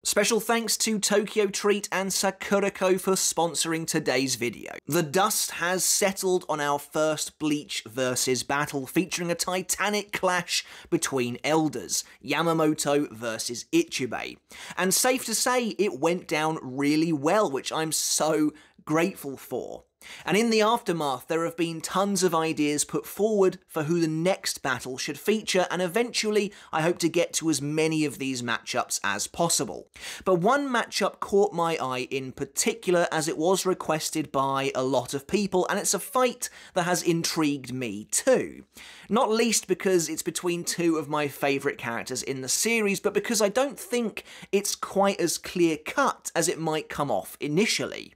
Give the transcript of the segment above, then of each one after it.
Special thanks to Tokyo Treat and Sakurako for sponsoring today's video. The dust has settled on our first Bleach versus battle, featuring a titanic clash between elders, Yamamoto versus Ichibei. And safe to say, it went down really well, which I'm so grateful for. And in the aftermath, there have been tons of ideas put forward for who the next battle should feature, and eventually I hope to get to as many of these matchups as possible. But one matchup caught my eye in particular, as it was requested by a lot of people, and it's a fight that has intrigued me too. Not least because it's between two of my favourite characters in the series, but because I don't think it's quite as clear-cut as it might come off initially.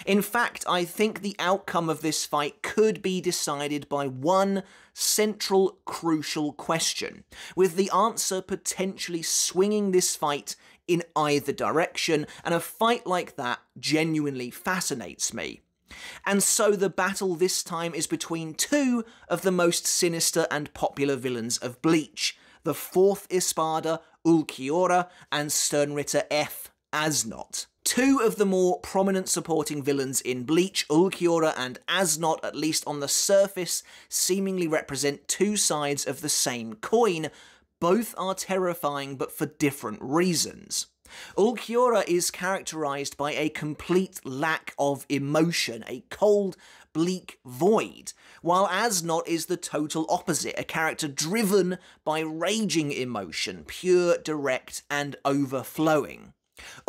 In fact, I think the outcome of this fight could be decided by one central, crucial question, with the answer potentially swinging this fight in either direction, and a fight like that genuinely fascinates me. And so the battle this time is between two of the most sinister and popular villains of Bleach, the fourth Espada, Ulquiorra and Sternritter Äs Nödt. Two of the more prominent supporting villains in Bleach, Ulquiorra and Äs Nödt, at least on the surface, seemingly represent two sides of the same coin. Both are terrifying, but for different reasons. Ulquiorra is characterized by a complete lack of emotion, a cold, bleak void, while Äs Nödt is the total opposite, a character driven by raging emotion, pure, direct, and overflowing.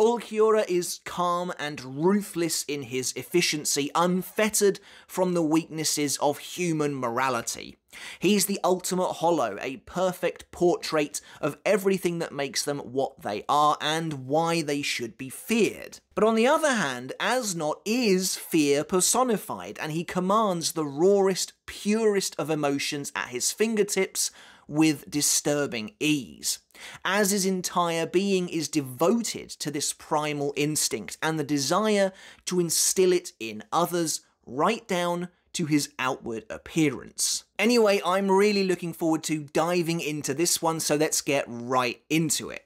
Ulquiorra is calm and ruthless in his efficiency, unfettered from the weaknesses of human morality. He's the ultimate hollow, a perfect portrait of everything that makes them what they are and why they should be feared. But on the other hand, Äs Nödt is fear personified, and he commands the rawest, purest of emotions at his fingertips with disturbing ease. As his entire being is devoted to this primal instinct and the desire to instill it in others, right down to his outward appearance. Anyway, I'm really looking forward to diving into this one, so let's get right into it.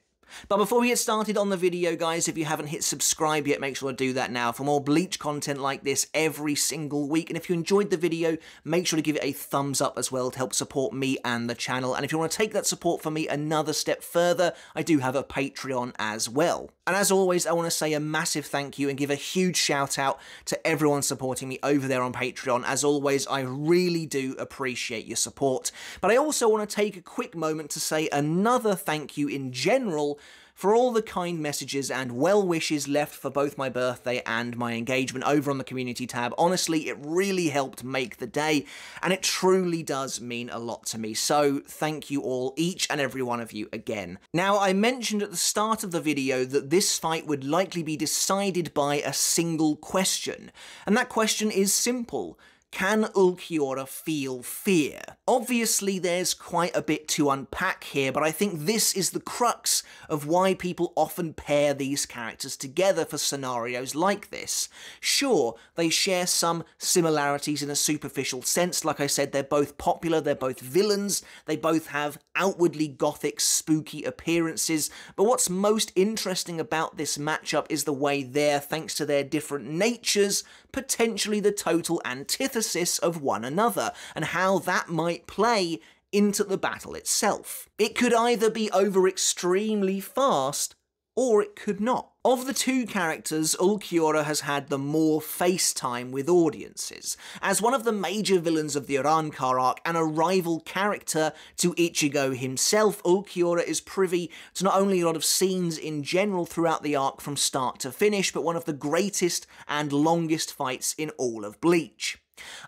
But before we get started on the video, guys, if you haven't hit subscribe yet, make sure to do that now for more Bleach content like this every single week. And if you enjoyed the video, make sure to give it a thumbs up as well to help support me and the channel. And if you want to take that support for me another step further, I do have a Patreon as well. And as always, I want to say a massive thank you and give a huge shout out to everyone supporting me over there on Patreon. As always, I really do appreciate your support. But I also want to take a quick moment to say another thank you in general for all the kind messages and well wishes left for both my birthday and my engagement over on the community tab. Honestly, it really helped make the day, and it truly does mean a lot to me. So thank you all, each and every one of you again. Now, I mentioned at the start of the video that this fight would likely be decided by a single question, and that question is simple. Can Ulquiorra feel fear? Obviously, there's quite a bit to unpack here, but I think this is the crux of why people often pair these characters together for scenarios like this. Sure, they share some similarities in a superficial sense. Like I said, they're both popular, they're both villains, they both have outwardly gothic, spooky appearances, but what's most interesting about this matchup is the way they're, thanks to their different natures, potentially the total antithesis of one another, and how that might play into the battle itself. It could either be over extremely fast, or it could not. Of the two characters, Ulquiorra has had the more face time with audiences. As one of the major villains of the Arrancar arc and a rival character to Ichigo himself, Ulquiorra is privy to not only a lot of scenes in general throughout the arc from start to finish, but one of the greatest and longest fights in all of Bleach.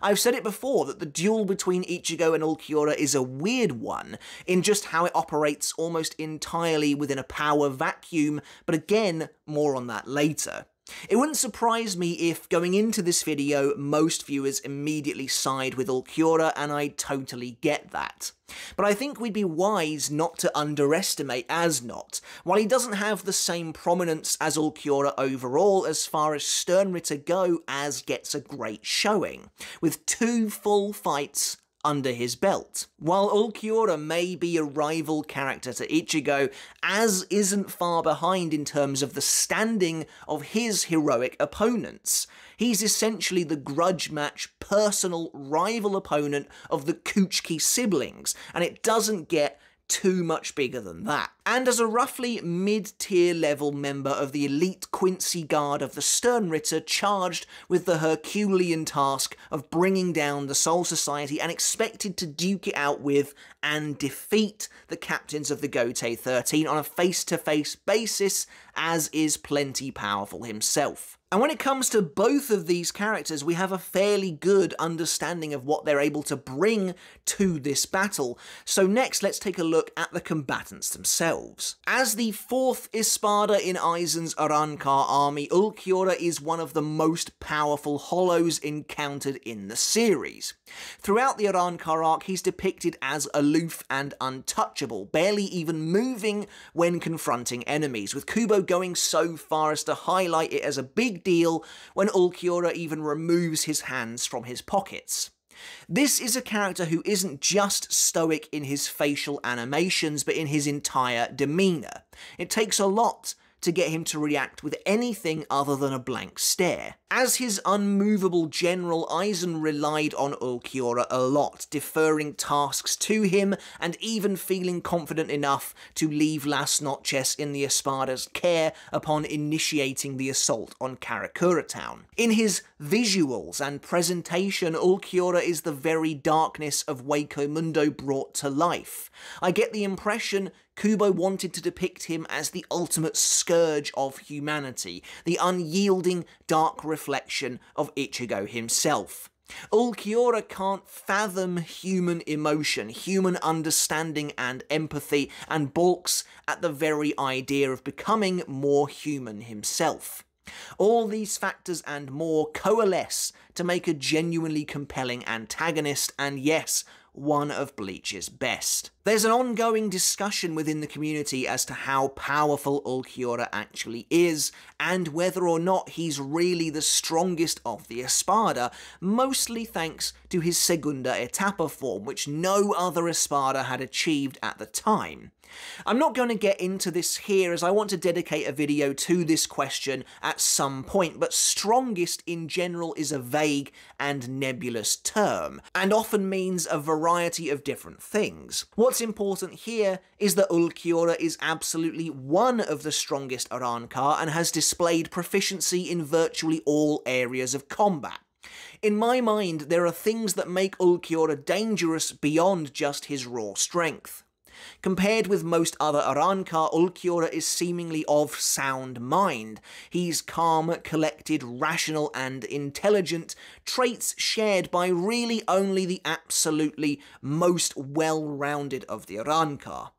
I've said it before that the duel between Ichigo and Ulquiorra is a weird one in just how it operates almost entirely within a power vacuum, but again, more on that later. It wouldn't surprise me if, going into this video, most viewers immediately side with Ulquiorra, and I totally get that. But I think we'd be wise not to underestimate Äs Nödt. While he doesn't have the same prominence as Ulquiorra overall, as far as Sternritter go, Äs gets a great showing, with 2 full fights under his belt. While Ulquiorra may be a rival character to Ichigo, Äs isn't far behind in terms of the standing of his heroic opponents. He's essentially the grudge match personal rival opponent of the Kuchiki siblings, and it doesn't get too much bigger than that. And as a roughly mid-tier level member of the elite Quincy Guard of the Sternritter charged with the Herculean task of bringing down the Soul Society and expected to duke it out with and defeat the captains of the Gotei 13 on a face-to-face basis, Äs is plenty powerful himself. And when it comes to both of these characters, we have a fairly good understanding of what they're able to bring to this battle. So next, let's take a look at the combatants themselves. As the 4th Espada in Aizen's Arrancar army, Ulquiorra is one of the most powerful hollows encountered in the series. Throughout the Arrancar arc, he's depicted as aloof and untouchable, barely even moving when confronting enemies, with Kubo going so far as to highlight it as a big deal when Ulquiorra even removes his hands from his pockets. This is a character who isn't just stoic in his facial animations, but in his entire demeanour. It takes a lot to get him to react with anything other than a blank stare. As his unmovable general, Aizen relied on Ulquiorra a lot, deferring tasks to him and even feeling confident enough to leave Las Noches in the Espada's care upon initiating the assault on Karakura town. In his visuals and presentation, Ulquiorra is the very darkness of Hueco Mundo brought to life. I get the impression Kubo wanted to depict him as the ultimate scourge of humanity, the unyielding, dark reflection of Ichigo himself. Ulquiorra can't fathom human emotion, human understanding and empathy, and balks at the very idea of becoming more human himself. All these factors and more coalesce to make a genuinely compelling antagonist, and yes, one of Bleach's best. There's an ongoing discussion within the community as to how powerful Ulquiorra actually is, and whether or not he's really the strongest of the Espada, mostly thanks to his Segunda Etapa form, which no other Espada had achieved at the time. I'm not going to get into this here, as I want to dedicate a video to this question at some point, but strongest in general is a vague and nebulous term, and often means a variety of different things. What's important here is that Ulquiorra is absolutely one of the strongest Arrancar and has displayed proficiency in virtually all areas of combat. In my mind, there are things that make Ulquiorra dangerous beyond just his raw strength. Compared with most other Arrancar, Ulquiorra is seemingly of sound mind. He's calm, collected, rational, and intelligent, traits shared by really only the absolutely most well-rounded of the Arrancar.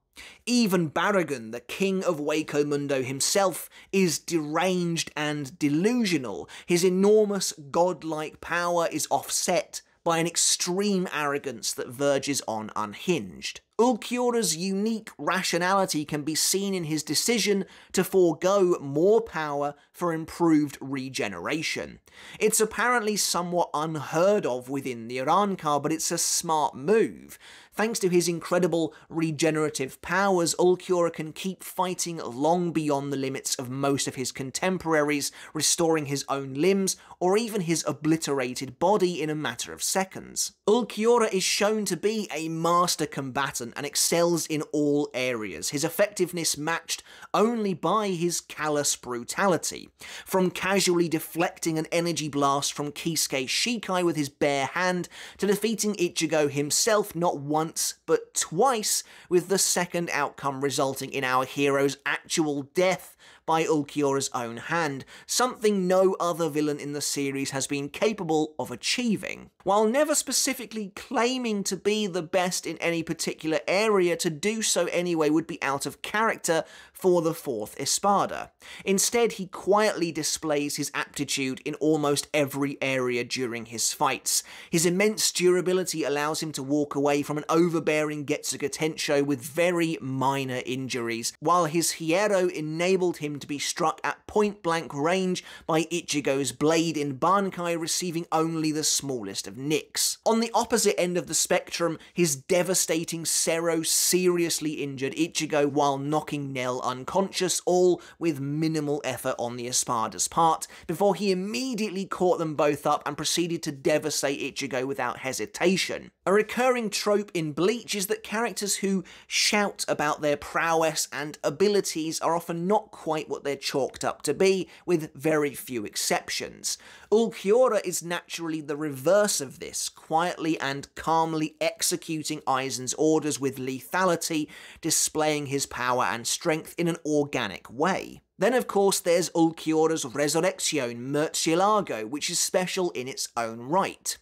Even Baragon, the king of Hueco Mundo himself, is deranged and delusional. His enormous godlike power is offset by an extreme arrogance that verges on unhinged. Ulquiorra's unique rationality can be seen in his decision to forego more power for improved regeneration. It's apparently somewhat unheard of within the Arrancar, but it's a smart move. Thanks to his incredible regenerative powers, Ulquiorra can keep fighting long beyond the limits of most of his contemporaries, restoring his own limbs or even his obliterated body in a matter of seconds. Ulquiorra is shown to be a master combatant and excels in all areas, his effectiveness matched only by his callous brutality. From casually deflecting an energy blast from Kisuke Shikai with his bare hand, to defeating Ichigo himself not once but twice, with the second outcome resulting in our hero's actual death by Ulquiorra's own hand, something no other villain in the series has been capable of achieving. While never specifically claiming to be the best in any particular area, to do so anyway would be out of character for the 4th Espada. Instead, he quietly displays his aptitude in almost every area during his fights. His immense durability allows him to walk away from an overbearing Getsuga Tensho with very minor injuries, while his Hierro enabled him to be struck at point-blank range by Ichigo's blade in bankai, receiving only the smallest of nicks. On the opposite end of the spectrum, his devastating Sero seriously injured Ichigo while knocking Nell unconscious, all with minimal effort on the Espada's part, before he immediately caught them both up and proceeded to devastate Ichigo without hesitation. A recurring trope in Bleach is that characters who shout about their prowess and abilities are often not quite what they're chalked up to be, with very few exceptions. Ulquiorra is naturally the reverse of this, quietly and calmly executing Aizen's orders with lethality, displaying his power and strength in an organic way. Then of course there's Ulquiorra's Resurrección Murcielago, which is special in its own right.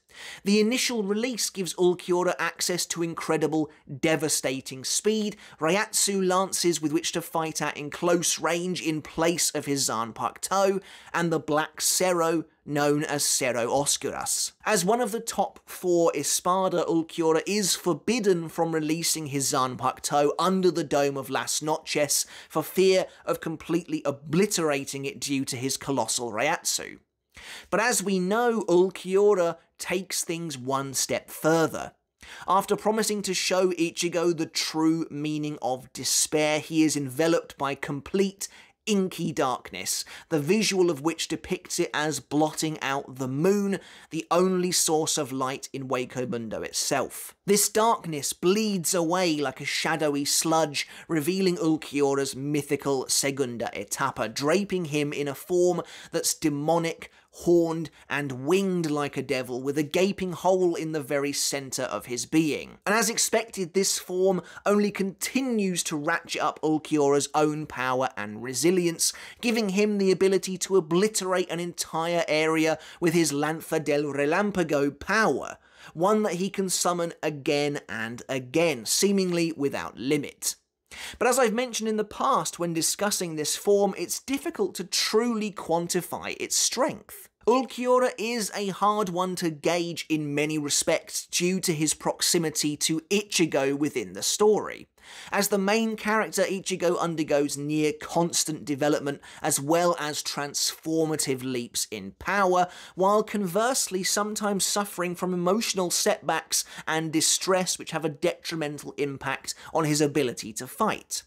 The initial release gives Ulquiorra access to incredible, devastating speed, Reiatsu lances with which to fight at in close range in place of his Zanpakuto, and the Black Sero, known as Sero Oscuras. As one of the top 4 Espada, Ulquiorra is forbidden from releasing his Zanpakuto under the dome of Las Noches for fear of completely obliterating it due to his colossal Reiatsu. But as we know, Ulquiorra takes things one step further. After promising to show Ichigo the true meaning of despair, he is enveloped by complete inky darkness, the visual of which depicts it as blotting out the moon, the only source of light in Hueco Mundo itself. This darkness bleeds away like a shadowy sludge, revealing Ulquiorra's mythical Segunda Etapa, draping him in a form that's demonic, horned and winged like a devil, with a gaping hole in the very centre of his being. And as expected, this form only continues to ratchet up Ulquiorra's own power and resilience, giving him the ability to obliterate an entire area with his Lanza del Relámpago power, one that he can summon again and again, seemingly without limit. But as I've mentioned in the past when discussing this form, it's difficult to truly quantify its strength. Ulquiorra is a hard one to gauge in many respects due to his proximity to Ichigo within the story. As the main character, Ichigo undergoes near constant development as well as transformative leaps in power, while conversely sometimes suffering from emotional setbacks and distress which have a detrimental impact on his ability to fight.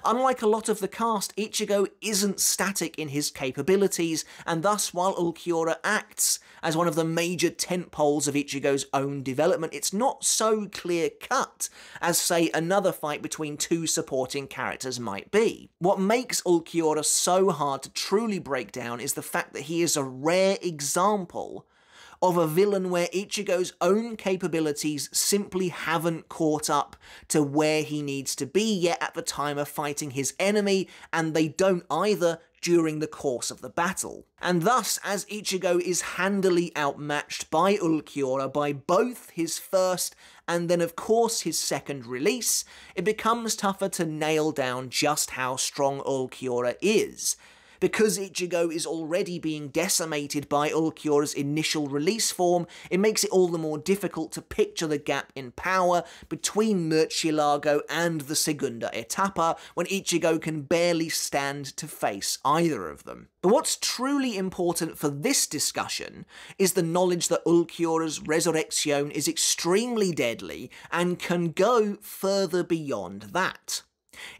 Unlike a lot of the cast, Ichigo isn't static in his capabilities, and thus while Ulquiorra acts as one of the major tentpoles of Ichigo's own development, it's not so clear-cut as, say, another fight between 2 supporting characters might be. What makes Ulquiorra so hard to truly break down is the fact that he is a rare example of a villain where Ichigo's own capabilities simply haven't caught up to where he needs to be yet at the time of fighting his enemy, and they don't either during the course of the battle. And thus, as Ichigo is handily outmatched by Ulquiorra by both his first and then of course his second release, it becomes tougher to nail down just how strong Ulquiorra is. Because Ichigo is already being decimated by Ulquiorra's initial release form, it makes it all the more difficult to picture the gap in power between Murcielago and the Segunda Etapa, when Ichigo can barely stand to face either of them. But what's truly important for this discussion is the knowledge that Ulquiorra's Resurrección is extremely deadly and can go further beyond that.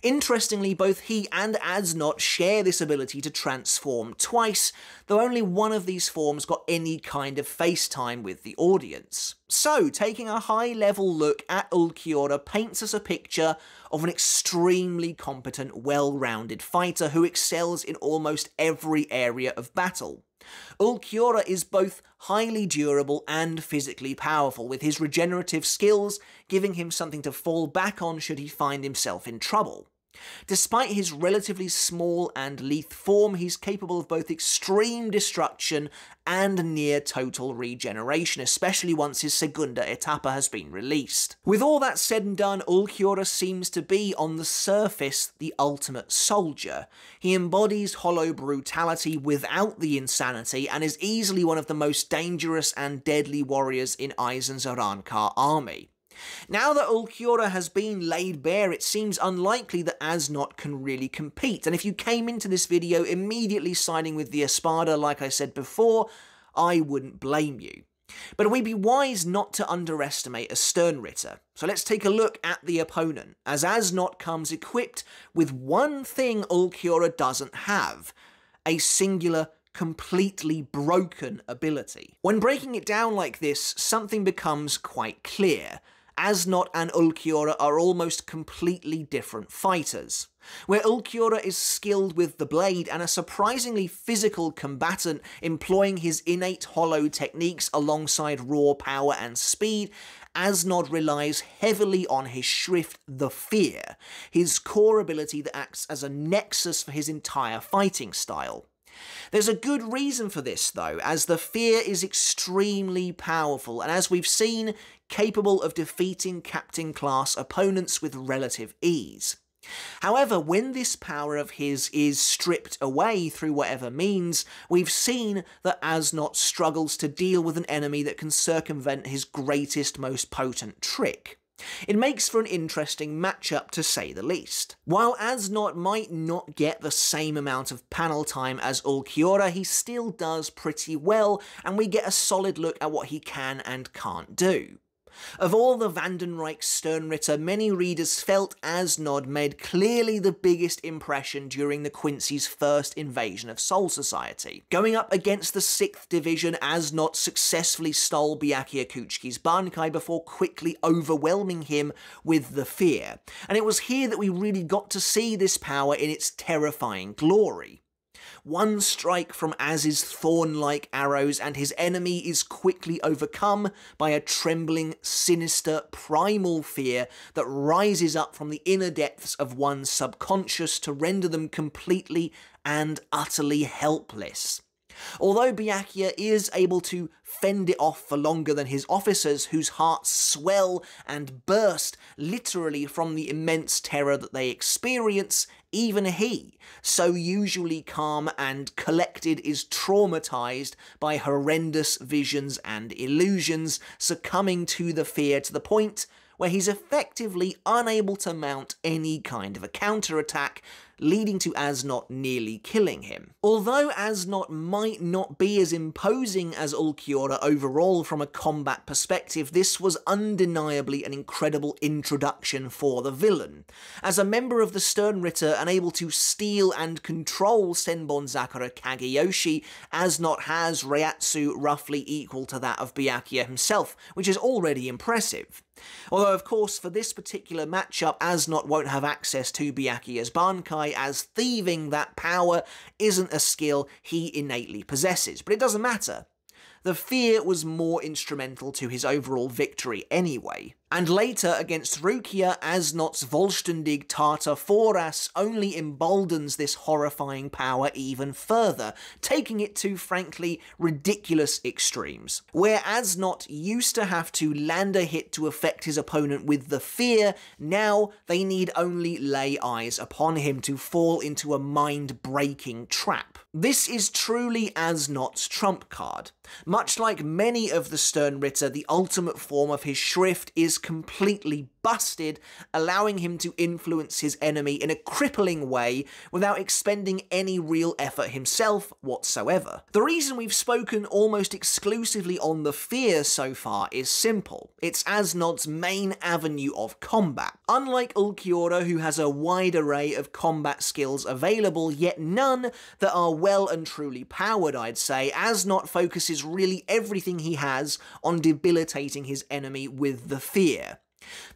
Interestingly, both he and Äs Nödt share this ability to transform twice, though only one of these forms got any kind of face time with the audience. So, taking a high-level look at Ulquiorra paints us a picture of an extremely competent, well-rounded fighter who excels in almost every area of battle. Ulquiorra is both highly durable and physically powerful, with his regenerative skills giving him something to fall back on should he find himself in trouble. Despite his relatively small and lithe form, he's capable of both extreme destruction and near total regeneration, especially once his Segunda Etapa has been released. With all that said and done, Ulquiorra seems to be, on the surface, the ultimate soldier. He embodies hollow brutality without the insanity, and is easily one of the most dangerous and deadly warriors in Aizen's Arrancar army. Now that Ulquiorra has been laid bare, it seems unlikely that Äs Nödt can really compete, and if you came into this video immediately siding with the Espada, like I said before, I wouldn't blame you. But we'd be wise not to underestimate a Sternritter. So let's take a look at the opponent, as Äs Nödt comes equipped with one thing Ulquiorra doesn't have: a singular, completely broken ability. When breaking it down like this, something becomes quite clear. Äs Nödt and Ulquiorra are almost completely different fighters. Where Ulquiorra is skilled with the blade and a surprisingly physical combatant, employing his innate hollow techniques alongside raw power and speed, Äs Nödt relies heavily on his Schrift, the Fear, his core ability that acts as a nexus for his entire fighting style. There's a good reason for this though, as the Fear is extremely powerful and, as we've seen, capable of defeating Captain class opponents with relative ease. However, when this power of his is stripped away through whatever means, we've seen that Äs Nödt struggles to deal with an enemy that can circumvent his greatest, most potent trick. It makes for an interesting matchup, to say the least. While Äs Nödt might not get the same amount of panel time as Ulquiorra, he still does pretty well, and we get a solid look at what he can and can't do. Of all the Vandenreich Sternritter, many readers felt Äs Nödt made clearly the biggest impression during the Quincy's first invasion of Soul Society. Going up against the 6th Division, Äs Nödt successfully stole Byakuya Kuchiki's bankai before quickly overwhelming him with the Fear, and it was here that we really got to see this power in its terrifying glory. One strike from Äs's thorn-like arrows and his enemy is quickly overcome by a trembling, sinister, primal fear that rises up from the inner depths of one's subconscious to render them completely and utterly helpless. Although Byakuya is able to fend it off for longer than his officers, whose hearts swell and burst literally from the immense terror that they experience, even he, so usually calm and collected, is traumatized by horrendous visions and illusions, succumbing to the fear to the point where he's effectively unable to mount any kind of a counterattack, leading to Äs Nödt nearly killing him. Although Äs Nödt might not be as imposing as Ulquiorra overall from a combat perspective, this was undeniably an incredible introduction for the villain. As a member of the Sternritter and able to steal and control Senbon Zakura Kageyoshi, Äs Nödt has Reiatsu roughly equal to that of Byakuya himself, which is already impressive. Although, of course, for this particular matchup, Äs Nödt won't have access to Byakuya's bankai, as thieving that power isn't a skill he innately possesses, but it doesn't matter. The Fear was more instrumental to his overall victory anyway. And later, against Rukia, Äs Nödt's Vollständig Tartar Foras only emboldens this horrifying power even further, taking it to, frankly, ridiculous extremes. Where Äs Nödt used to have to land a hit to affect his opponent with the Fear, now they need only lay eyes upon him to fall into a mind-breaking trap. This is truly Äs Nödt's trump card. Much like many of the Sternritter, the ultimate form of his Schrift is completely busted, allowing him to influence his enemy in a crippling way without expending any real effort himself whatsoever. The reason we've spoken almost exclusively on the Fear so far is simple. It's Äs Nödt's main avenue of combat. Unlike Ulquiorra, who has a wide array of combat skills available, yet none that are well and truly powered, I'd say, Äs Nödt focuses really everything he has on debilitating his enemy with the Fear.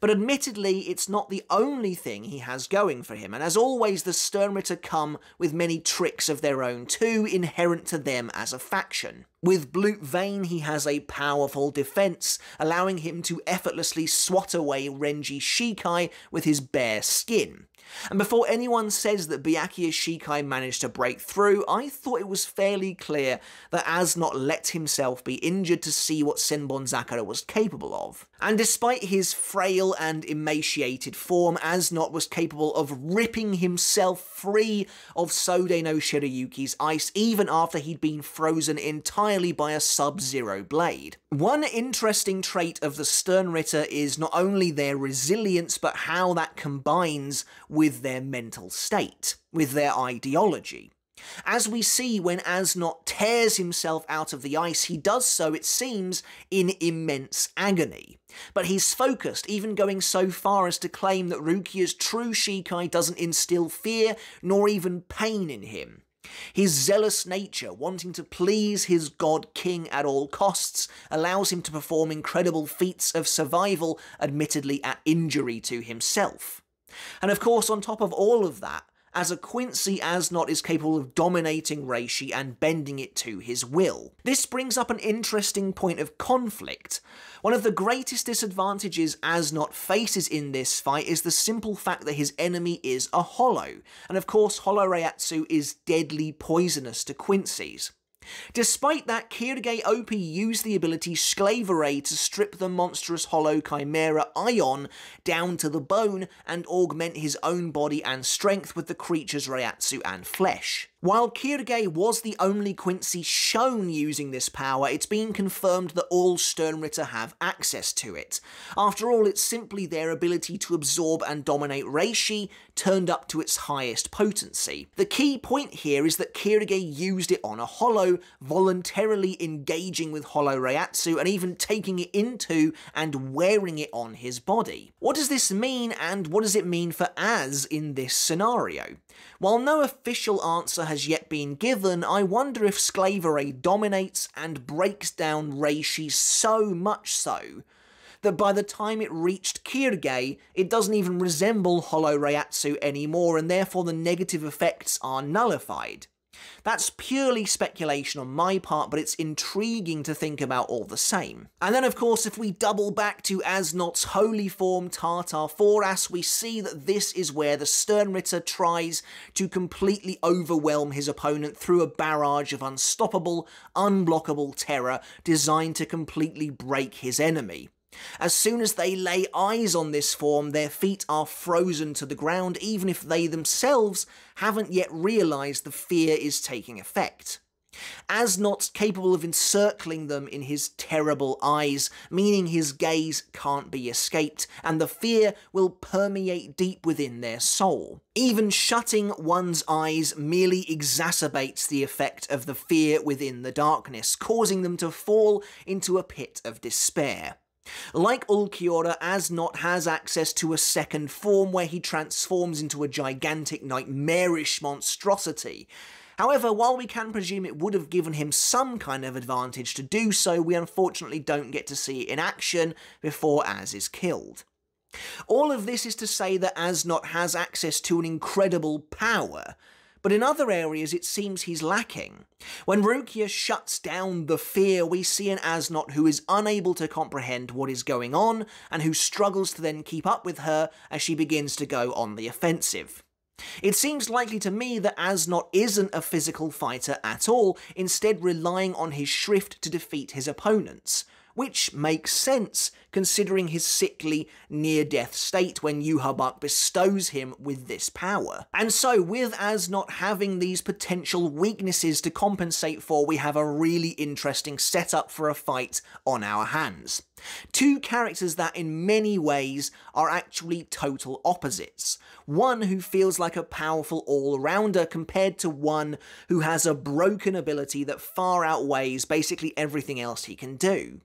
But admittedly, it's not the only thing he has going for him, and as always, the Sternritter come with many tricks of their own too, inherent to them as a faction. With Blut Vein, he has a powerful defense, allowing him to effortlessly swat away Renji Shikai with his bare skin. And before anyone says that Byakuya's Shikai managed to break through, I thought it was fairly clear that Äs Nödt let himself be injured to see what Senbonzakura was capable of. And despite his frail and emaciated form, Äs Nödt was capable of ripping himself free of Sode no Shirayuki's ice even after he'd been frozen entirely by a Sub-Zero blade. One interesting trait of the Sternritter is not only their resilience, but how that combines with their mental state, with their ideology. As we see when Äs Nödt tears himself out of the ice, he does so, it seems, in immense agony. But he's focused, even going so far as to claim that Rukia's true Shikai doesn't instill fear nor even pain in him. His zealous nature, wanting to please his god king at all costs, allows him to perform incredible feats of survival, admittedly at injury to himself. And of course, on top of all of that, as a Quincy, Äs Nödt is capable of dominating Reishi and bending it to his will. This brings up an interesting point of conflict. One of the greatest disadvantages Äs Nödt faces in this fight is the simple fact that his enemy is a Hollow, and of course Hollow Reiatsu is deadly poisonous to Quincy's. Despite that, Kirige OP used the ability Sclavere to strip the monstrous Hollow Chimera Ion down to the bone and augment his own body and strength with the creature's Reiatsu and flesh. While Kirige was the only Quincy shown using this power, it's been confirmed that all Sternritter have access to it. After all, it's simply their ability to absorb and dominate Reishi turned up to its highest potency. The key point here is that Kirige used it on a Hollow, voluntarily engaging with Hollow Reiatsu and even taking it into and wearing it on his body. What does this mean, and what does it mean for Äs in this scenario? While no official answer has yet been given, I wonder if Sclavere dominates and breaks down Reishi so much so that by the time it reached Kirige, it doesn't even resemble Hollow Reiatsu anymore, and therefore the negative effects are nullified. That's purely speculation on my part, but it's intriguing to think about all the same. And then of course, if we double back to Äs Nödt's holy form Tartar Foras, we see that this is where the Sternritter tries to completely overwhelm his opponent through a barrage of unstoppable, unblockable terror designed to completely break his enemy. As soon as they lay eyes on this form, their feet are frozen to the ground, even if they themselves haven't yet realised the fear is taking effect. Äs Nödt's capable of encircling them in his terrible eyes, meaning his gaze can't be escaped, and the fear will permeate deep within their soul. Even shutting one's eyes merely exacerbates the effect of the fear within the darkness, causing them to fall into a pit of despair. Like Ulquiorra, Äs Nödt has access to a second form where he transforms into a gigantic nightmarish monstrosity. However, while we can presume it would have given him some kind of advantage to do so, we unfortunately don't get to see it in action before Äs is killed. All of this is to say that Äs Nödt has access to an incredible power, but in other areas it seems he's lacking. When Rukia shuts down the fear, we see an Äs Nödt who is unable to comprehend what is going on, and who struggles to then keep up with her as she begins to go on the offensive. It seems likely to me that Äs Nödt isn't a physical fighter at all, instead relying on his Shrift to defeat his opponents. Which makes sense, considering his sickly, near-death state when Yhwach bestows him with this power. And so, with Äs Nödt having these potential weaknesses to compensate for, we have a really interesting setup for a fight on our hands. Two characters that in many ways are actually total opposites. One who feels like a powerful all-rounder compared to one who has a broken ability that far outweighs basically everything else he can do.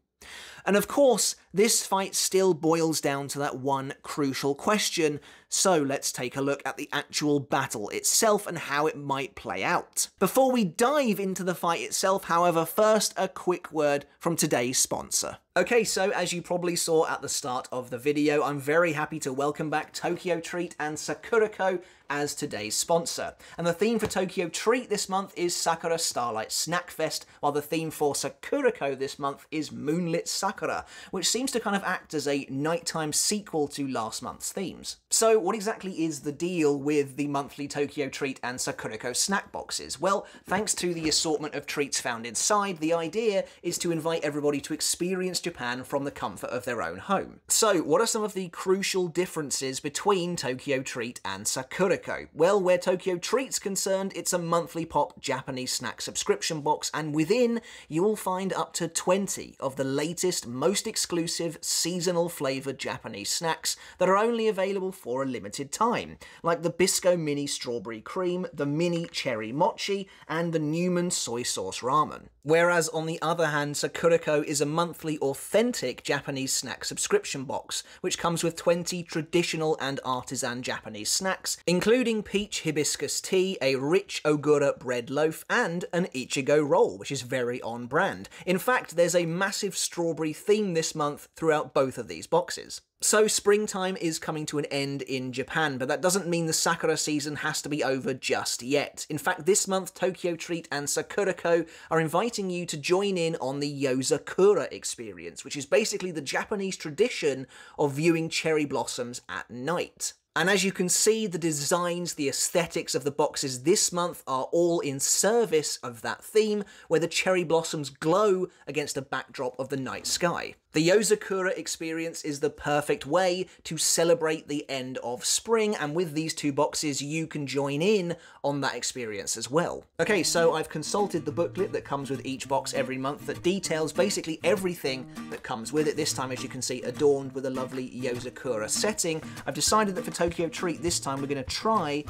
And of course, this fight still boils down to that one crucial question, so let's take a look at the actual battle itself and how it might play out. Before we dive into the fight itself, however, first a quick word from today's sponsor. Okay, so as you probably saw at the start of the video, I'm very happy to welcome back Tokyo Treat and Sakurako as today's sponsor. And the theme for Tokyo Treat this month is Sakura Starlight Snack Fest, while the theme for Sakurako this month is Moonlit Sakura, which seems to kind of act as a nighttime sequel to last month's themes. So what exactly is the deal with the monthly Tokyo Treat and Sakurako snack boxes? Well, thanks to the assortment of treats found inside, the idea is to invite everybody to experience Japan from the comfort of their own home. So, what are some of the crucial differences between Tokyo Treat and Sakurako? Well, where Tokyo Treat's concerned, it's a monthly pop Japanese snack subscription box, and within, you'll find up to 20 of the latest, most exclusive, seasonal flavoured Japanese snacks that are only available for a limited time, like the Bisco Mini Strawberry Cream, the Mini Cherry Mochi, and the Newman Soy Sauce Ramen. Whereas, on the other hand, Sakurako is a monthly authentic Japanese snack subscription box, which comes with 20 traditional and artisan Japanese snacks, including peach hibiscus tea, a rich ogura bread loaf, and an Ichigo roll, which is very on brand. In fact, there's a massive strawberry theme this month throughout both of these boxes. So springtime is coming to an end in Japan, but that doesn't mean the Sakura season has to be over just yet. In fact, this month Tokyo Treat and Sakurako are inviting you to join in on the Yozakura experience, which is basically the Japanese tradition of viewing cherry blossoms at night. And as you can see, the designs, the aesthetics of the boxes this month are all in service of that theme, where the cherry blossoms glow against a backdrop of the night sky. The Yozakura experience is the perfect way to celebrate the end of spring, and with these two boxes you can join in on that experience as well. Okay, so I've consulted the booklet that comes with each box every month that details basically everything that comes with it, this time, as you can see, adorned with a lovely Yozakura setting. I've decided that for Tokyo Treat this time we're going to try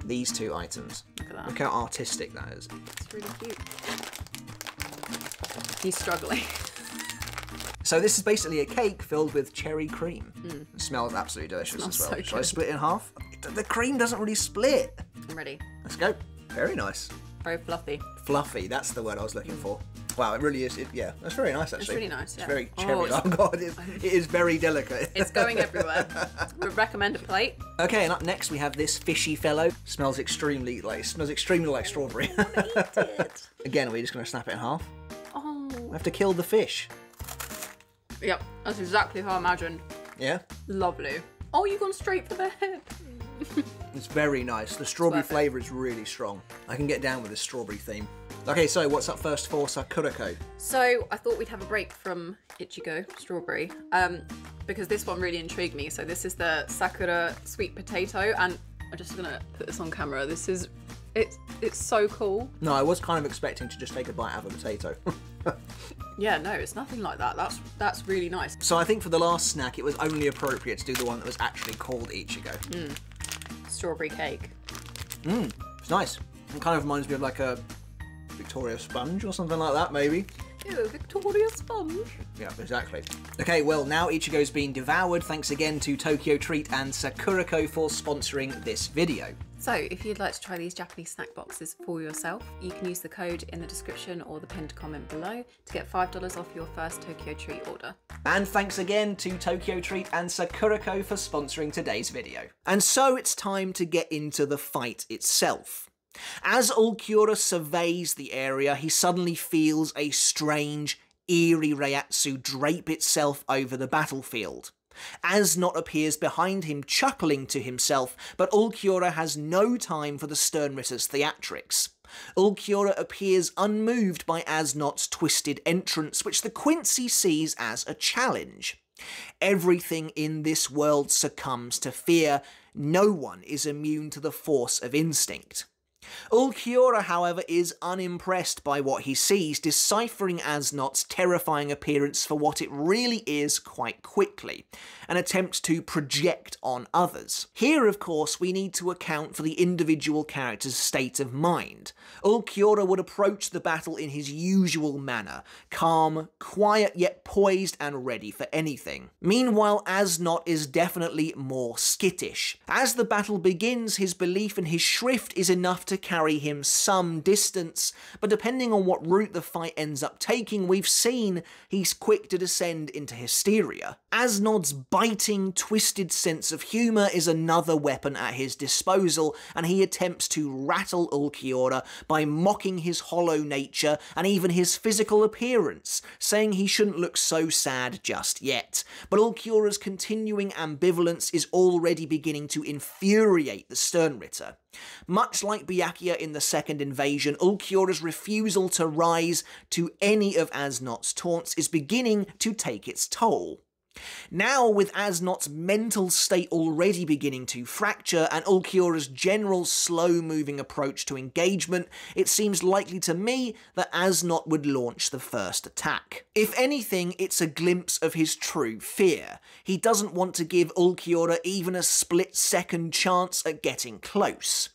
these two items. Look at that. Look how artistic that is. It's really cute. He's struggling. So this is basically a cake filled with cherry cream. It smells absolutely delicious as well. So Shall I split it in half? The cream doesn't really split. I'm ready. Let's go. Very nice. Very fluffy. Fluffy, that's the word I was looking for. Wow, it really is. Yeah, that's very nice actually. It's really nice, yeah. It's very cherry. Oh god, it is very delicate. It's going everywhere. Would recommend a plate. Okay, and up next we have this fishy fellow. Smells extremely like strawberry. I want to eat it. Again, we're just going to snap it in half. Oh. We have to kill the fish. Yep, that's exactly how I imagined. Yeah? Lovely. Oh, you've gone straight for the head. It's very nice. The strawberry flavour is really strong. I can get down with the strawberry theme. Okay, so what's up first for Sakurako? So I thought we'd have a break from Ichigo strawberry, because this one really intrigued me. So this is the Sakura sweet potato, and I'm just gonna put this on camera. This is, it's so cool. No, I was kind of expecting to just take a bite out of a potato. Yeah, no, it's nothing like that. That's really nice. So I think for the last snack, it was only appropriate to do the one that was actually called Ichigo. Strawberry cake. It's nice. It kind of reminds me of like a Victoria sponge or something like that, maybe. Ew, Victoria sponge. Yeah, exactly. Okay, well, now Ichigo's been devoured. Thanks again to Tokyo Treat and Sakurako for sponsoring this video. So, if you'd like to try these Japanese snack boxes for yourself, you can use the code in the description or the pinned comment below to get $5 off your first Tokyo Treat order. And thanks again to Tokyo Treat and Sakurako for sponsoring today's video. And so it's time to get into the fight itself. As Ulquiorra surveys the area, he suddenly feels a strange, eerie reiatsu drape itself over the battlefield. Äs Nödt appears behind him, chuckling to himself, but Ulquiorra has no time for the Sternritter's theatrics. Ulquiorra appears unmoved by Äs Nödt's twisted entrance, which the Quincy sees as a challenge. Everything in this world succumbs to fear. No one is immune to the force of instinct. Ulquiorra, however, is unimpressed by what he sees, deciphering Äs Nödt's terrifying appearance for what it really is quite quickly, an attempt to project on others. Here, of course, we need to account for the individual character's state of mind. Ulquiorra would approach the battle in his usual manner, calm, quiet yet poised and ready for anything. Meanwhile, Äs Nödt is definitely more skittish. As the battle begins, his belief in his shrift is enough to to carry him some distance, but depending on what route the fight ends up taking, we've seen he's quick to descend into hysteria. Äs Nödt's biting, twisted sense of humour is another weapon at his disposal, and he attempts to rattle Ulquiorra by mocking his hollow nature and even his physical appearance, saying he shouldn't look so sad just yet. But Ulquiorra's continuing ambivalence is already beginning to infuriate the Sternritter. Much like Byakuya in the second invasion, Ulquiorra's refusal to rise to any of Äs Nödt's taunts is beginning to take its toll. Now, with Äs Nödt's mental state already beginning to fracture and Ulquiorra's general slow-moving approach to engagement, it seems likely to me that Äs Nödt would launch the first attack. If anything, it's a glimpse of his true fear. He doesn't want to give Ulquiorra even a split-second chance at getting close.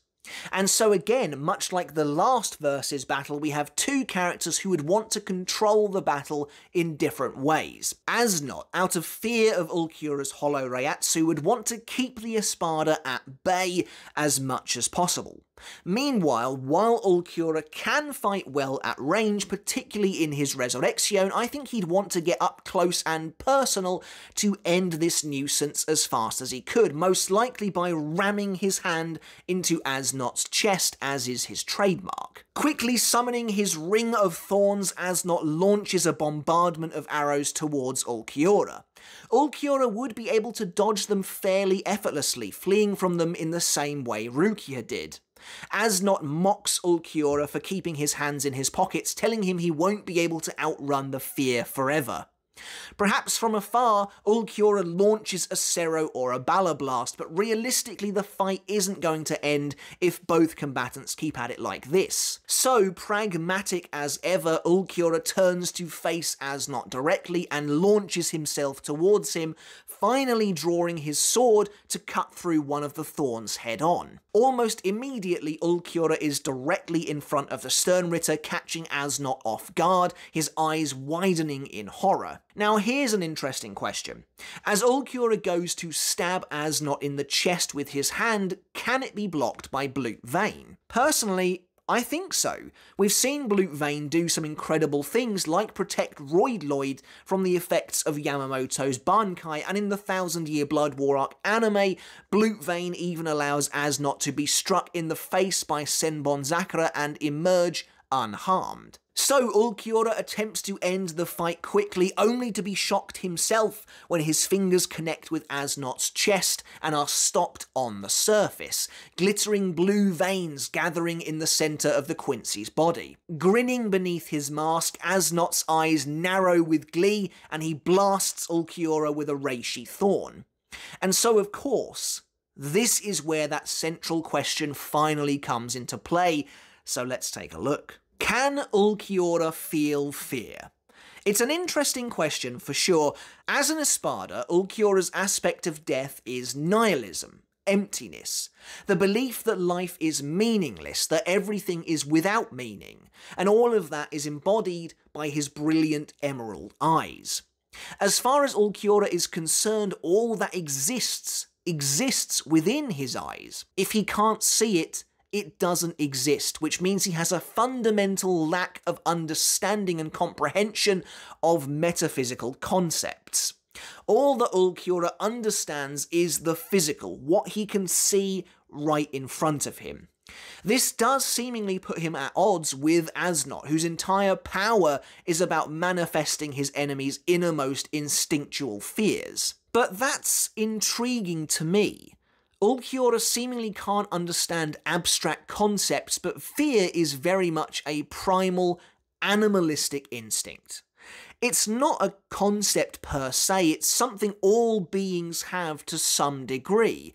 And so again, much like the last versus battle, we have two characters who would want to control the battle in different ways. Äs Nödt, out of fear of Ulquiorra's hollow Reiatsu, would want to keep the Espada at bay as much as possible. Meanwhile, while Ulquiorra can fight well at range, particularly in his Resurrection, I think he'd want to get up close and personal to end this nuisance as fast as he could, most likely by ramming his hand into Äs Nödt's chest, as is his trademark. Quickly summoning his Ring of Thorns, Äs Nödt launches a bombardment of arrows towards Ulquiorra. Ulquiorra would be able to dodge them fairly effortlessly, fleeing from them in the same way Rukia did. Äs Nödt mocks Ulquiorra for keeping his hands in his pockets, telling him he won't be able to outrun the fear forever. Perhaps from afar, Ulquiorra launches a Cerro or a Bala Blast, but realistically the fight isn't going to end if both combatants keep at it like this. So, pragmatic as ever, Ulquiorra turns to face Äs Nödt directly and launches himself towards him, finally drawing his sword to cut through one of the thorns head-on. Almost immediately, Ulquiorra is directly in front of the Sternritter, catching Äs Nödt off guard, his eyes widening in horror. Now here's an interesting question. As Ulquiorra goes to stab Äs Nödt in the chest with his hand, can it be blocked by Bleach Vein? Personally, I think so. We've seen Bleach Vein do some incredible things like protect Roid Lloyd from the effects of Yamamoto's bankai, and in the 1000-Year Blood War arc anime, Bleach Vein even allows Äs Nödt to be struck in the face by Senbon Zakura and emerge unharmed. So Ulquiorra attempts to end the fight quickly, only to be shocked himself when his fingers connect with Äs Nödt's chest and are stopped on the surface, glittering blue veins gathering in the centre of the Quincy's body. Grinning beneath his mask, Äs Nödt's eyes narrow with glee, and he blasts Ulquiorra with a reishi thorn. And so, of course, this is where that central question finally comes into play, so let's take a look. Can Ulquiorra feel fear? It's an interesting question for sure. As an Espada, Ulquiorra's aspect of death is nihilism, emptiness, the belief that life is meaningless, that everything is without meaning, and all of that is embodied by his brilliant emerald eyes. As far as Ulquiorra is concerned, all that exists within his eyes. If he can't see it, it doesn't exist, which means he has a fundamental lack of understanding and comprehension of metaphysical concepts. All that Ulquiorra understands is the physical, what he can see right in front of him. This does seemingly put him at odds with Äs Nödt, whose entire power is about manifesting his enemy's innermost instinctual fears. But that's intriguing to me. Ulquiorra seemingly can't understand abstract concepts, but fear is very much a primal, animalistic instinct. It's not a concept per se, it's something all beings have to some degree.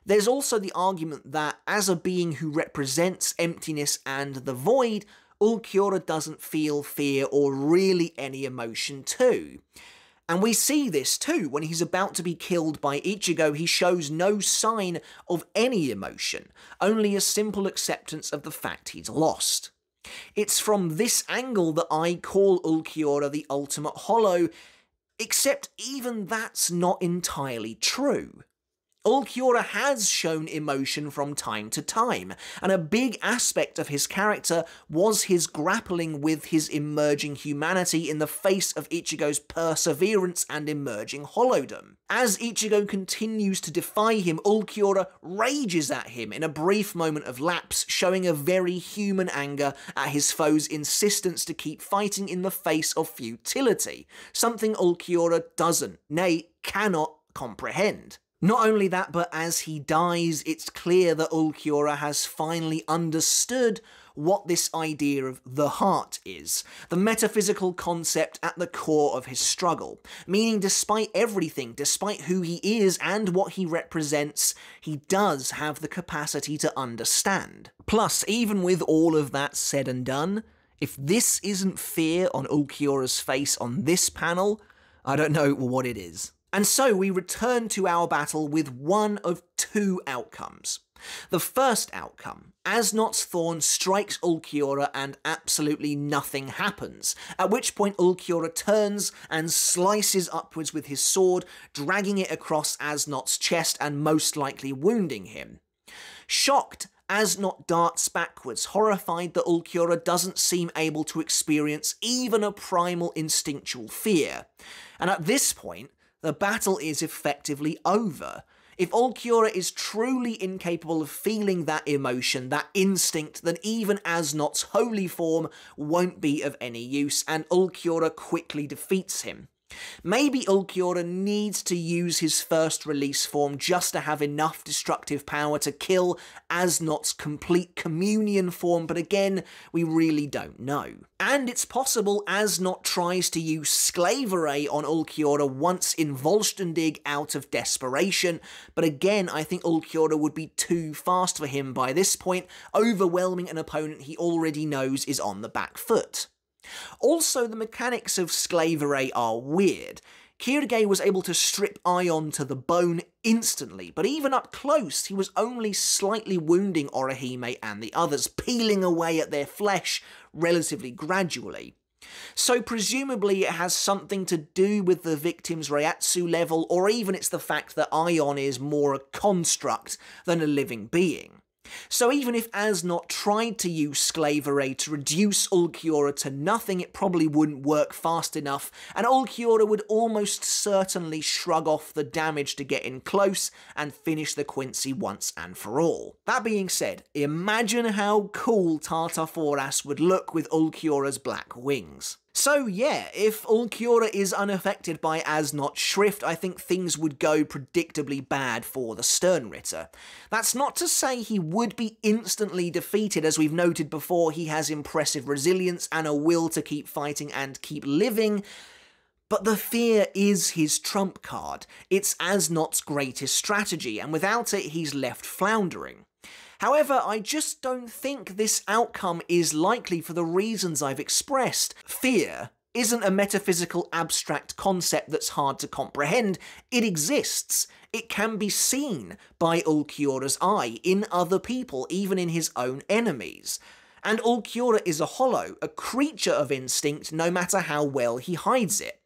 There's also the argument that, as a being who represents emptiness and the void, Ulquiorra doesn't feel fear or really any emotion too. And we see this too. When he's about to be killed by Ichigo, he shows no sign of any emotion, only a simple acceptance of the fact he's lost. It's from this angle that I call Ulquiorra the ultimate hollow, except even that's not entirely true. Ulquiorra has shown emotion from time to time, and a big aspect of his character was his grappling with his emerging humanity in the face of Ichigo's perseverance and emerging hollowdom. As Ichigo continues to defy him, Ulquiorra rages at him in a brief moment of lapse, showing a very human anger at his foe's insistence to keep fighting in the face of futility, something Ulquiorra doesn't, nay, cannot comprehend. Not only that, but as he dies, it's clear that Ulquiorra has finally understood what this idea of the heart is, the metaphysical concept at the core of his struggle, meaning despite everything, despite who he is and what he represents, he does have the capacity to understand. Plus, even with all of that said and done, if this isn't fear on Ulquiorra's face on this panel, I don't know what it is. And so we return to our battle with one of two outcomes. The first outcome, Äs Nödt's thorn strikes Ulquiorra and absolutely nothing happens, at which point Ulquiorra turns and slices upwards with his sword, dragging it across Äs Nödt's chest and most likely wounding him. Shocked, Äs Nödt darts backwards, horrified that Ulquiorra doesn't seem able to experience even a primal instinctual fear. And at this point, the battle is effectively over. If Ulquiorra is truly incapable of feeling that emotion, that instinct, then even Äs Nödt's holy form won't be of any use, and Ulquiorra quickly defeats him. Maybe Ulquiorra needs to use his first release form just to have enough destructive power to kill Äs Nödt's complete communion form, but again, we really don't know. And it's possible Äs Nödt tries to use Sklavere on Ulquiorra once in Volstendig out of desperation, but again, I think Ulquiorra would be too fast for him by this point, overwhelming an opponent he already knows is on the back foot. Also, the mechanics of Sklavere are weird. Kirige was able to strip Aion to the bone instantly, but even up close, he was only slightly wounding Orihime and the others, peeling away at their flesh relatively gradually. So presumably it has something to do with the victim's Reiatsu level, or even it's the fact that Aion is more a construct than a living being. So even if Äs Nödt tried to use Sklavere to reduce Ulquiorra to nothing, it probably wouldn't work fast enough, and Ulquiorra would almost certainly shrug off the damage to get in close and finish the Quincy once and for all. That being said, imagine how cool Tartar Foras would look with Ulquiorra's black wings. So yeah, if Ulquiorra is unaffected by Äs Nödt's Shrift, I think things would go predictably bad for the Sternritter. That's not to say he would be instantly defeated, as we've noted before, he has impressive resilience and a will to keep fighting and keep living, but the fear is his trump card. It's Äs Nödt's greatest strategy, and without it he's left floundering. However, I just don't think this outcome is likely for the reasons I've expressed. Fear isn't a metaphysical abstract concept that's hard to comprehend. It exists. It can be seen by Ulquiorra's eye, in other people, even in his own enemies. And Ulquiorra is a hollow, a creature of instinct, no matter how well he hides it.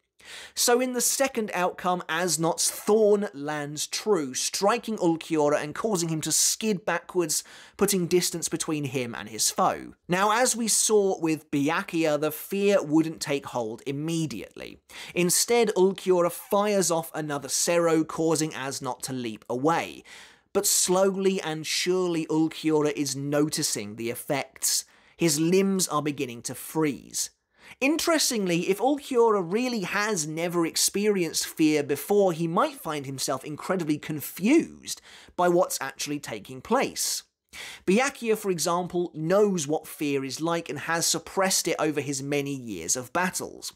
So in the second outcome, Äs Nödt's thorn lands true, striking Ulquiorra and causing him to skid backwards, putting distance between him and his foe. Now, as we saw with Byakuya, the fear wouldn't take hold immediately. Instead, Ulquiorra fires off another Sero, causing Äs Nödt to leap away. But slowly and surely Ulquiorra is noticing the effects. His limbs are beginning to freeze. Interestingly, if Ulquiorra really has never experienced fear before, he might find himself incredibly confused by what's actually taking place. Byakuya, for example, knows what fear is like and has suppressed it over his many years of battles.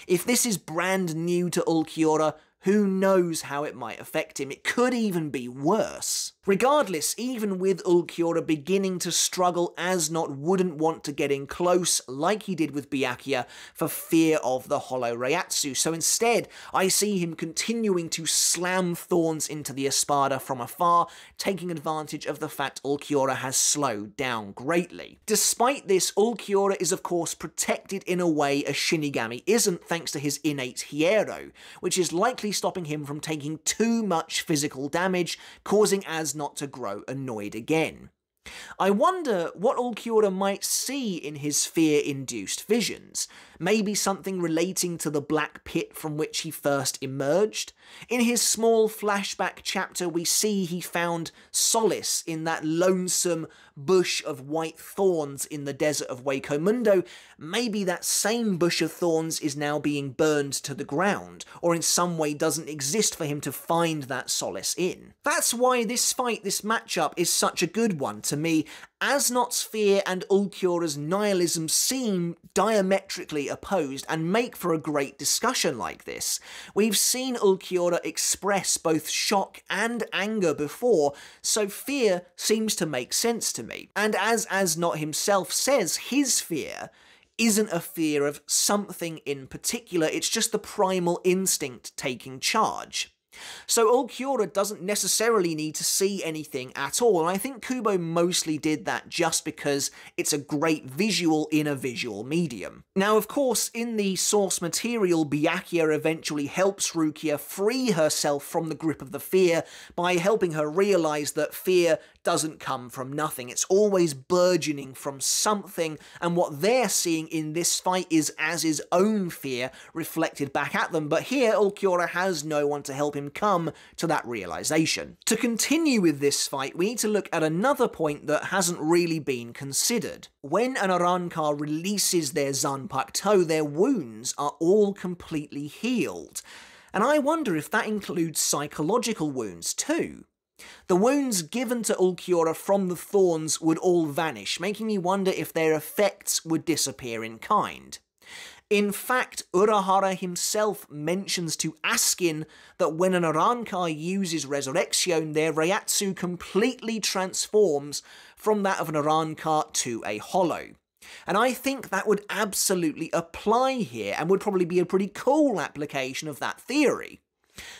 If this is brand new to Ulquiorra, who knows how it might affect him? It could even be worse. Regardless, even with Ulquiorra beginning to struggle, Äs Nödt wouldn't want to get in close like he did with Byakuya for fear of the hollow Reiatsu, so instead I see him continuing to slam thorns into the Espada from afar, taking advantage of the fact Ulquiorra has slowed down greatly. Despite this, Ulquiorra is of course protected in a way a Shinigami isn't, thanks to his innate Hiero, which is likely barely stopping him from taking too much physical damage, causing Äs Nödt to grow annoyed again. I wonder what Ulquiorra might see in his fear-induced visions. Maybe something relating to the black pit from which he first emerged? In his small flashback chapter, we see he found solace in that lonesome bush of white thorns in the desert of Hueco Mundo. Maybe that same bush of thorns is now being burned to the ground, or in some way doesn't exist for him to find that solace in. That's why this fight, this matchup, is such a good one to me. Äs Nödt's fear and Ulquiorra's nihilism seem diametrically opposed and make for a great discussion like this. We've seen Ulquiorra express both shock and anger before, so fear seems to make sense to me. And as Äs Nödt himself says, his fear isn't a fear of something in particular, it's just the primal instinct taking charge. So Ulquiorra doesn't necessarily need to see anything at all, and I think Kubo mostly did that just because it's a great visual in a visual medium. Now, of course, in the source material, Byakuya eventually helps Rukia free herself from the grip of the fear by helping her realise that fear doesn't come from nothing. It's always burgeoning from something, and what they're seeing in this fight is Äs's own fear reflected back at them, but here Ulquiorra has no one to help him come to that realisation. To continue with this fight, we need to look at another point that hasn't really been considered. When an Arrancar releases their Zanpakuto, their wounds are all completely healed, and I wonder if that includes psychological wounds too. The wounds given to Ulquiorra from the thorns would all vanish, making me wonder if their effects would disappear in kind. In fact, Urahara himself mentions to Askin that when an Arrancar uses Resurrection, their Reiatsu completely transforms from that of an Arrancar to a hollow. And I think that would absolutely apply here, and would probably be a pretty cool application of that theory.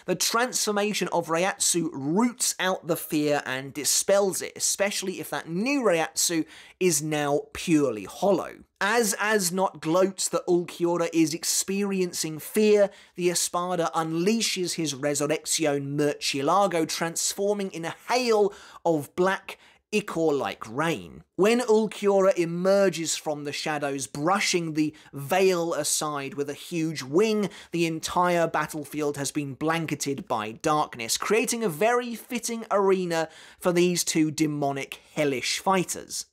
The transformation of Reiatsu roots out the fear and dispels it, especially if that new Reiatsu is now purely hollow. As Äs Nödt gloats that Ulquiorra is experiencing fear, the Espada unleashes his Resurrection Murcielago, transforming in a hail of black ichor-like rain. When Ulquiorra emerges from the shadows, brushing the veil aside with a huge wing, the entire battlefield has been blanketed by darkness, creating a very fitting arena for these two demonic, hellish fighters.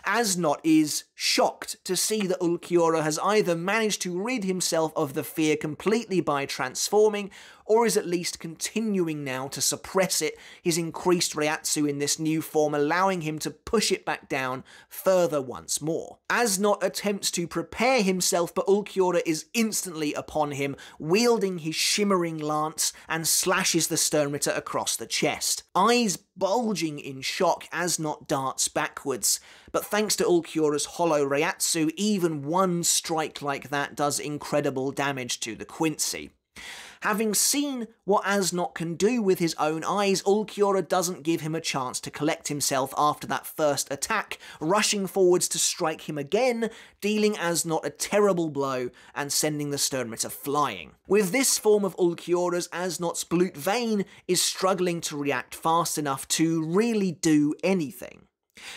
Äs Nödt is shocked to see that Ulquiorra has either managed to rid himself of the fear completely by transforming, or is at least continuing now to suppress it, his increased Reiatsu in this new form allowing him to push it back down further once more. Äs Nödt attempts to prepare himself, but Ulquiorra is instantly upon him, wielding his shimmering lance, and slashes the Sternritter across the chest. Eyes bulging in shock, Äs Nödt darts backwards, but thanks to Ulquiorra's hollow Reiatsu, even one strike like that does incredible damage to the Quincy. Having seen what Äs Nödt can do with his own eyes, Ulquiorra doesn't give him a chance to collect himself after that first attack, rushing forwards to strike him again, dealing Äs Nödt a terrible blow and sending the Sternritter flying. With this form of Ulquiorra's, Äs Nödt's Blut Vein is struggling to react fast enough to really do anything.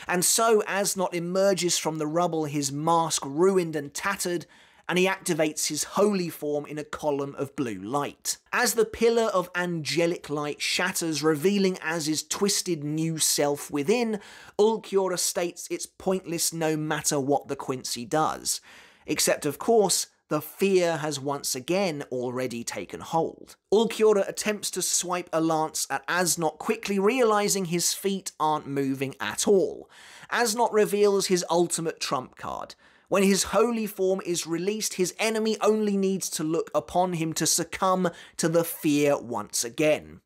And so Äs Nödt emerges from the rubble, his mask ruined and tattered, and he activates his holy form in a column of blue light. As the pillar of angelic light shatters, revealing Äs's twisted new self within, Ulquiorra states it's pointless no matter what the Quincy does. Except, of course, the fear has once again already taken hold. Ulquiorra attempts to swipe a lance at Äs Nödt, quickly realising his feet aren't moving at all. Äs Nödt reveals his ultimate trump card. When his holy form is released, his enemy only needs to look upon him to succumb to the fear once again.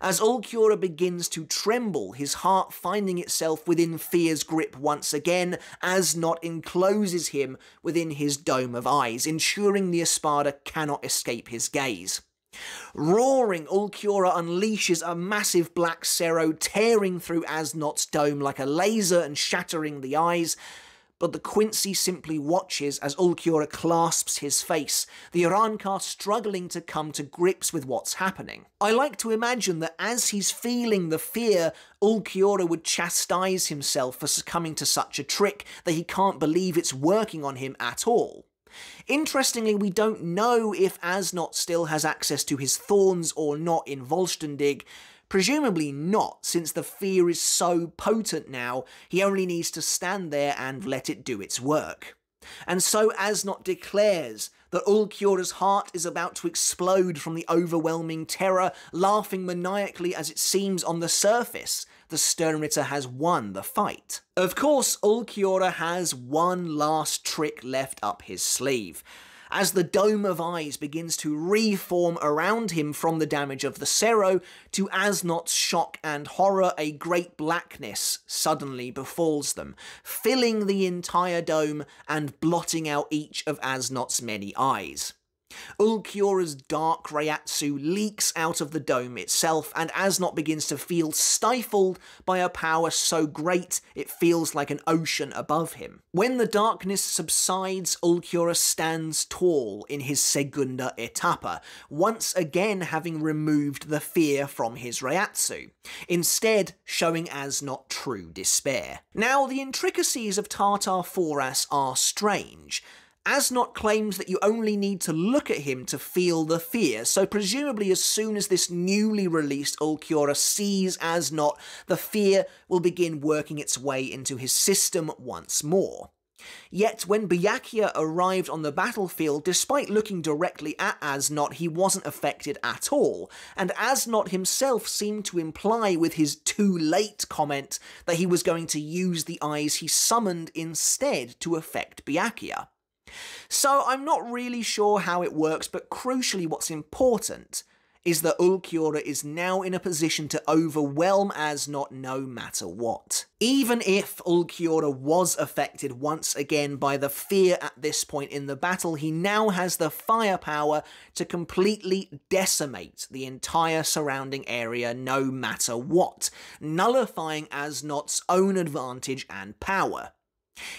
As Ulquiorra begins to tremble, his heart finding itself within fear's grip once again, Äs Nödt encloses him within his dome of eyes, ensuring the Espada cannot escape his gaze. Roaring, Ulquiorra unleashes a massive black Cero, tearing through Äs Nödt's dome like a laser and shattering the eyes. but the Quincy simply watches as Ulquiorra clasps his face, the Arrancar struggling to come to grips with what's happening. I like to imagine that as he's feeling the fear, Ulquiorra would chastise himself for succumbing to such a trick that he can't believe it's working on him at all. Interestingly, we don't know if Äs Nödt still has access to his thorns or not in Vollständig. Presumably not, since the fear is so potent now, he only needs to stand there and let it do its work. And so Äs Nödt declares that Ulquiorra's heart is about to explode from the overwhelming terror, laughing maniacally as it seems on the surface. The Sternritter has won the fight. Of course, Ulquiorra has one last trick left up his sleeve. As the dome of eyes begins to reform around him from the damage of the Cerro, to Äs Nödt's shock and horror, a great blackness suddenly befalls them, filling the entire dome and blotting out each of Äs Nödt's many eyes. Ulquiorra's dark Reiatsu leaks out of the dome itself, and Äs Nödt begins to feel stifled by a power so great it feels like an ocean above him. When the darkness subsides, Ulquiorra stands tall in his Segunda Etapa, once again having removed the fear from his Reiatsu, instead showing Äs Nödt true despair. Now, the intricacies of Tartar Foras are strange. Äs Nödt claims that you only need to look at him to feel the fear, so presumably as soon as this newly released Ulquiorra sees Äs Nödt, the fear will begin working its way into his system once more. Yet when Byakuya arrived on the battlefield, despite looking directly at Äs Nödt, he wasn't affected at all, and Äs Nödt himself seemed to imply with his "too late" comment that he was going to use the eyes he summoned instead to affect Byakuya. So I'm not really sure how it works, but crucially what's important is that Ulquiorra is now in a position to overwhelm Äs Nödt no matter what. Even if Ulquiorra was affected once again by the fear at this point in the battle, he now has the firepower to completely decimate the entire surrounding area no matter what, nullifying Äs Nödt's own advantage and power.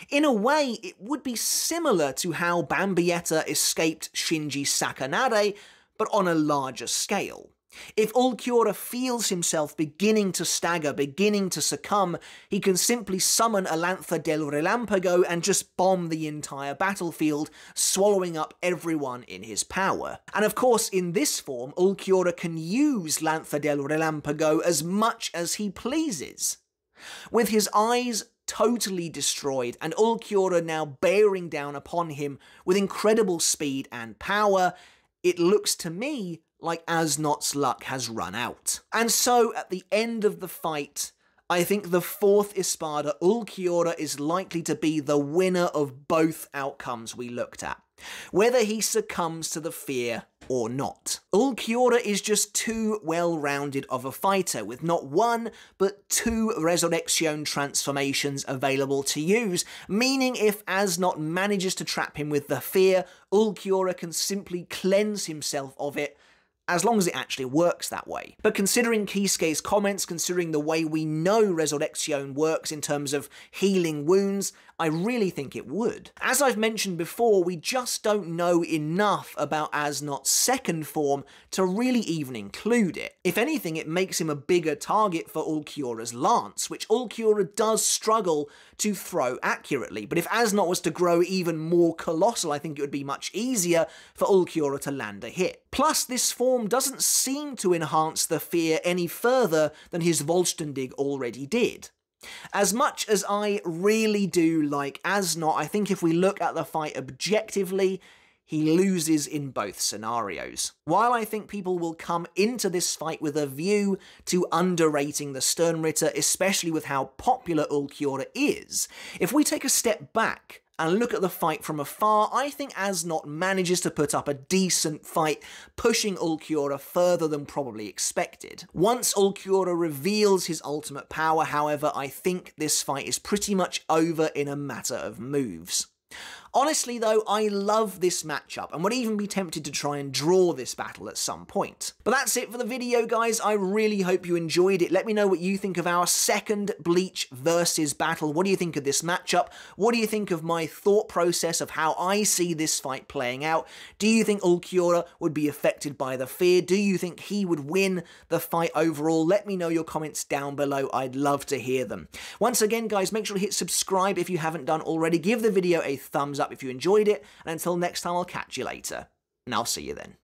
In a way, it would be similar to how Bambietta escaped Shinji Sakanade, but on a larger scale. If Ulquiorra feels himself beginning to stagger, beginning to succumb, he can simply summon a Lanza del Relampago and just bomb the entire battlefield, swallowing up everyone in his power. And of course, in this form, Ulquiorra can use Lanza del Relampago as much as he pleases. With his eyes totally destroyed, and Ulquiorra now bearing down upon him with incredible speed and power, it looks to me like Äs Nödt's luck has run out. And so, at the end of the fight, I think the fourth Espada, Ulquiorra, is likely to be the winner of both outcomes we looked at, whether he succumbs to the fear or not. Ulquiorra is just too well-rounded of a fighter, with not one, but two Resurrection transformations available to use, meaning if Äs Nödt manages to trap him with the fear, Ulquiorra can simply cleanse himself of it, as long as it actually works that way. But considering Kisuke's comments, considering the way we know Resurrection works in terms of healing wounds, I really think it would. As I've mentioned before, we just don't know enough about Äs Nödt's second form to really even include it. If anything, it makes him a bigger target for Ulquiorra's lance, which Ulquiorra does struggle to throw accurately. But if Äs Nödt was to grow even more colossal, I think it would be much easier for Ulquiorra to land a hit. Plus, this form doesn't seem to enhance the fear any further than his Vollständig already did. As much as I really do like Äs Nödt, I think if we look at the fight objectively, he loses in both scenarios. While I think people will come into this fight with a view to underrating the Sternritter, especially with how popular Ulquiorra is, if we take a step back and look at the fight from afar, I think Äs Nödt manages to put up a decent fight, pushing Ulquiorra further than probably expected. Once Ulquiorra reveals his ultimate power, however, I think this fight is pretty much over in a matter of moves. Honestly though, I love this matchup and would even be tempted to try and draw this battle at some point. But that's it for the video, guys. I really hope you enjoyed it. Let me know what you think of our second Bleach versus battle. What do you think of this matchup? What do you think of my thought process of how I see this fight playing out? Do you think Ulquiorra would be affected by the fear? Do you think he would win the fight overall? Let me know your comments down below. I'd love to hear them. Once again, guys, make sure to hit subscribe if you haven't done already. Give the video a thumbs up if you enjoyed it, and until next time, I'll catch you later, and I'll see you then.